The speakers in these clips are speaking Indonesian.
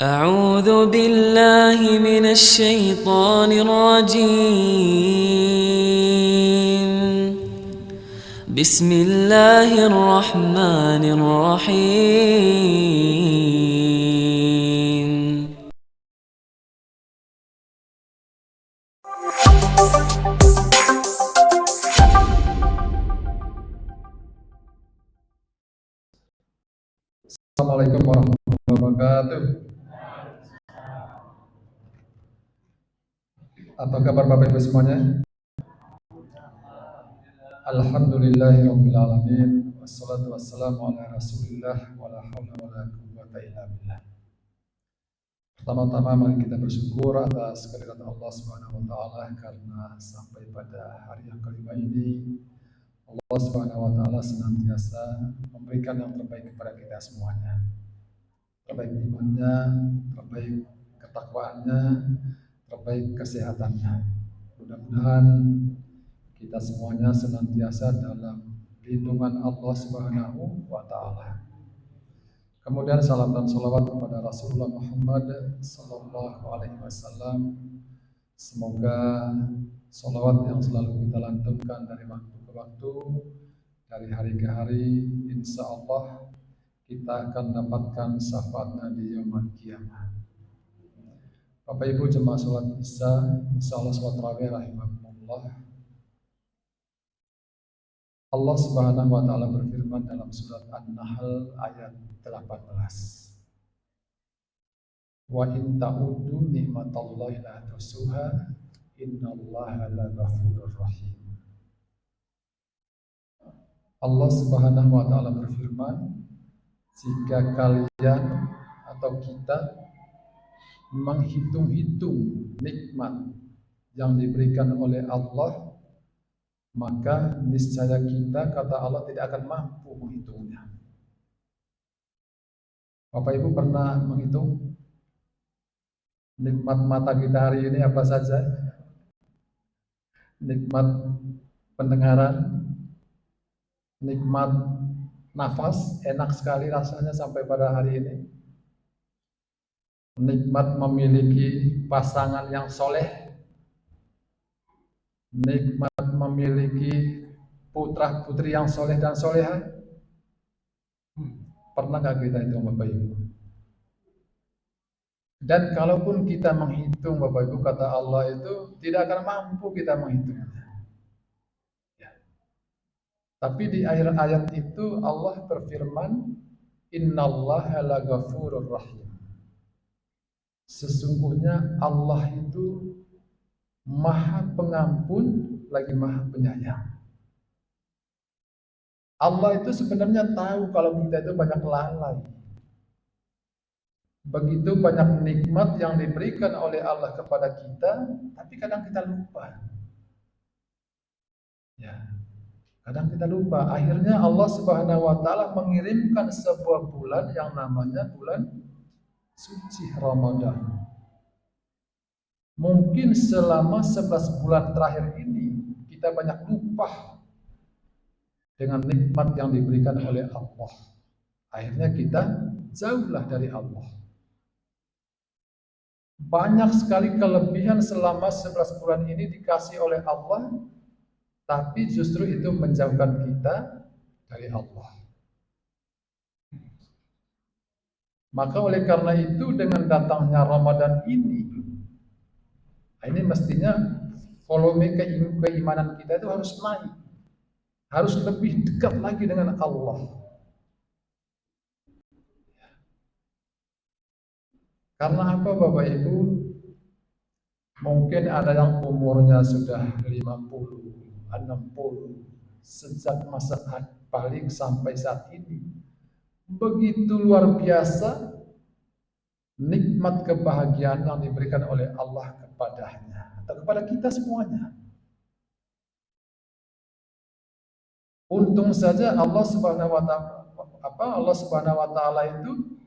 أعوذ بالله من الشيطان الرجيم. بسم الله الرحمن الرحيم. Assalamualaikum warahmatullahi wabarakatuh. Apa kabar Bapak Ibu semuanya? Alhamdulillahirabbil alamin. Wassalatu wassalamu ala Rasulillah wala haula wala quwwata illa billah. Pertama-tama mari kita bersyukur atas kehadirat Allah Subhanahu wa taala karena sampai pada hari yang kelima ini Allah Subhanahu wa taala senantiasa memberikan yang terbaik kepada kita semuanya. Terbaik imannya, terbaik ketakwaannya, terbaik kesehatannya. Mudah-mudahan kita semuanya senantiasa dalam lindungan Allah Subhanahu wa taala. Kemudian salam dan salawat kepada Rasulullah Muhammad sallallahu alaihi wasallam. Semoga salawat yang selalu kita lantunkan dari waktu ke waktu, dari hari ke hari, insya Allah kita akan dapatkan syafaatnya di yaumul qiyamah. Bapak Ibu jemaah salat Isya, insyaallah salat tarawih rahimakumullah. Allah Subhanahu wa taala berfirman dalam surat An-Nahl ayat 18. Wa in ta'uddu ni'matallahi la tuhsuha innallaha laghafurur rahim. Allah Subhanahu wa taala berfirman, jika kalian atau kita menghitung-hitung nikmat yang diberikan oleh Allah, maka niscaya kita, kata Allah, tidak akan mampu menghitungnya. Bapak Ibu pernah menghitung nikmat mata kita hari ini apa saja? Nikmat pendengaran, nikmat nafas, enak sekali rasanya sampai pada hari ini. Nikmat memiliki pasangan yang soleh, nikmat memiliki putra putri yang soleh dan soleha. Pernah gak kita hitung Bapak Ibu? Dan kalaupun kita menghitung Bapak Ibu, kata Allah itu tidak akan mampu kita menghitungnya. Ya. Tapi di akhir ayat itu Allah berfirman, innallaha laghafurur rahim. Sesungguhnya Allah itu Maha Pengampun lagi Maha Penyayang. Allah itu sebenarnya tahu kalau kita itu banyak lalai. Begitu banyak nikmat yang diberikan oleh Allah kepada kita, tapi kadang kita lupa. Ya, kadang kita lupa. Akhirnya Allah Subhanahu wa taala mengirimkan sebuah bulan yang namanya bulan suci Ramadan. Mungkin selama 11 bulan terakhir ini kita banyak lupa dengan nikmat yang diberikan oleh Allah. Akhirnya kita jauhlah dari Allah. Banyak sekali kelebihan selama 11 bulan ini dikasih oleh Allah, tapi justru itu menjauhkan kita dari Allah. Maka oleh karena itu dengan datangnya Ramadan ini mestinya volume keimanan kita itu harus naik. Harus lebih dekat lagi dengan Allah. Karena apa Bapak Ibu? Mungkin ada yang umurnya sudah 50, 60, sejak masa balik sampai saat ini. Begitu luar biasa nikmat kebahagiaan yang diberikan oleh Allah kepadanya atau kepada kita semuanya. Untung saja Allah Subhanahu wa taala itu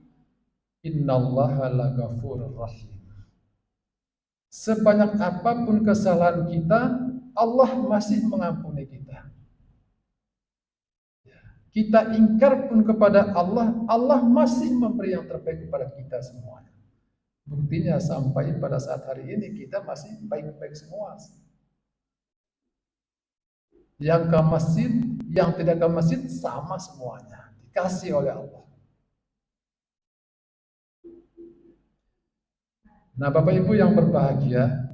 innallaha laghafurur rahim. Sebanyak apapun kesalahan kita, Allah masih mengampuni kita. Kita ingkar pun kepada Allah, Allah masih memberi yang terbaik kepada kita semuanya. Buktinya sampai pada saat hari ini kita masih baik-baik semua. Yang ke masjid, yang tidak ke masjid sama semuanya, dikasih oleh Allah. Nah, Bapak Ibu yang berbahagia,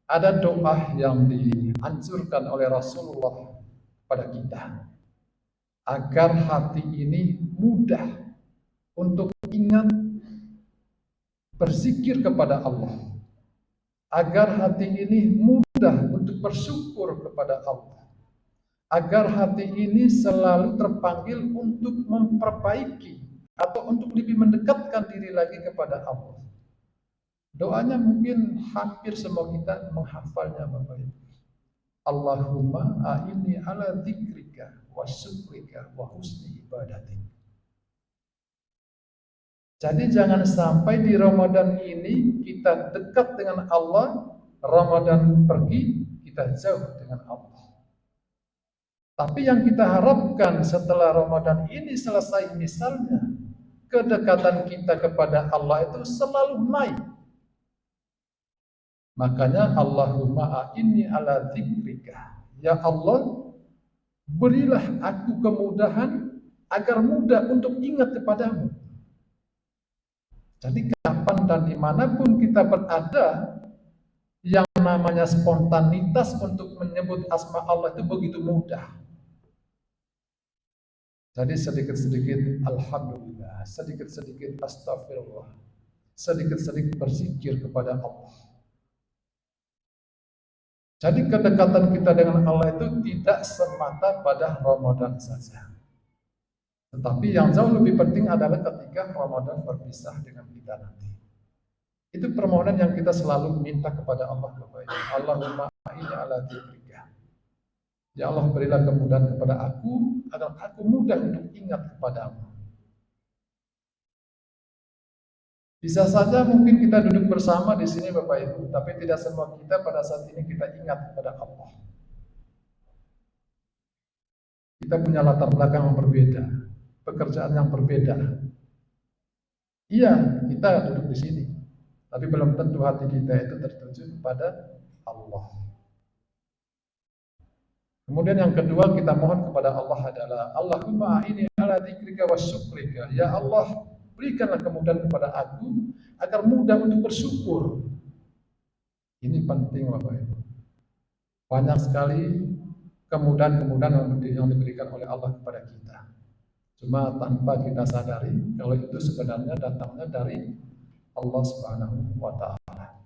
ada doa yang dianjurkan oleh Rasulullah pada kita agar hati ini mudah untuk ingat berzikir kepada Allah, agar hati ini mudah untuk bersyukur kepada Allah, agar hati ini selalu terpanggil untuk memperbaiki atau untuk lebih mendekatkan diri lagi kepada Allah. Doanya mungkin hampir semua kita menghafalnya, Bapak Ibu. Allahumma a'inni ala dzikrika wa syukrika wa husni ibadatik. Jadi jangan sampai di Ramadan ini kita dekat dengan Allah, Ramadan pergi, kita jauh dengan Allah. Tapi yang kita harapkan setelah Ramadan ini selesai, misalnya kedekatan kita kepada Allah itu selalu naik. Makanya Allahumma a'inni ala dzikrika. Ya Allah, berilah aku kemudahan agar mudah untuk ingat kepadamu. Jadi kapan dan dimanapun kita berada, yang namanya spontanitas untuk menyebut asma Allah itu begitu mudah. Jadi sedikit-sedikit alhamdulillah, sedikit-sedikit astagfirullah, sedikit-sedikit berzikir kepada Allah. Jadi kedekatan kita dengan Allah itu tidak semata pada Ramadan saja. Tetapi yang jauh lebih penting adalah ketika Ramadan berpisah dengan kita nanti. Itu permohonan yang kita selalu minta kepada Allah. Allahumma inni ala dzikrika. Ya Allah, berilah kemudahan kepada aku agar aku mudah untuk ingat kepadamu. Bisa saja mungkin kita duduk bersama di sini Bapak Ibu, tapi tidak semua kita pada saat ini kita ingat kepada Allah. Kita punya latar belakang yang berbeda, pekerjaan yang berbeda. Iya, kita duduk di sini, tapi belum tentu hati kita itu tertuju kepada Allah. Kemudian yang kedua kita mohon kepada Allah adalah Allahumma a'inni ala dzikrika wa syukrika. Ya Allah, berikanlah kemudahan kepada aku agar mudah untuk bersyukur. Ini penting Bapak Ibu. Banyak sekali kemudahan-kemudahan yang diberikan oleh Allah kepada kita. Cuma tanpa kita sadari kalau itu sebenarnya datangnya dari Allah Subhanahu wa taala.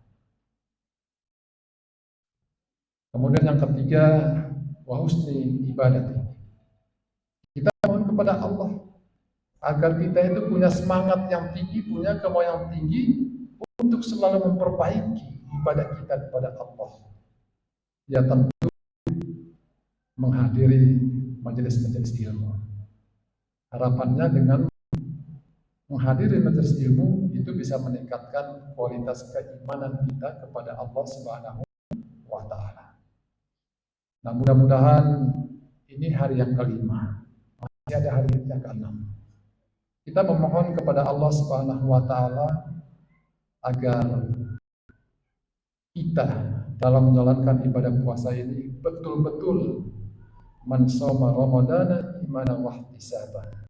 Kemudian yang ketiga, wa husni ibadati. Kita mohon kepada Allah agar kita itu punya semangat yang tinggi, punya kemauan yang tinggi untuk selalu memperbaiki ibadah kita kepada Allah. Ya tentu menghadiri majelis-majelis ilmu. Harapannya dengan menghadiri majelis ilmu itu bisa meningkatkan kualitas keimanan kita kepada Allah Subhanahu wa taala. Nah, mudah-mudahan ini hari yang kelima. Masih ada hari yang keenam. Kita memohon kepada Allah Subhanahu wa taala agar kita dalam menjalankan ibadah puasa ini betul-betul man shoma ramadana imanan wa ihtisaban.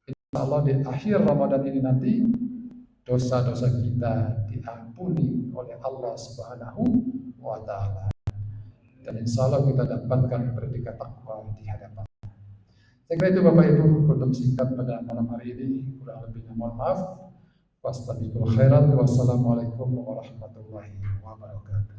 Insyaallah di akhir Ramadan ini nanti dosa-dosa kita diampuni oleh Allah Subhanahu wa taala. Dan insyaallah kita dapatkan predikat takwa di hadapan. Saya kira itu Bapak Ibu kutub singkat pada malam hari ini. Kurang lebihnya mohon maaf. Wassalamualaikum warahmatullahi wabarakatuh.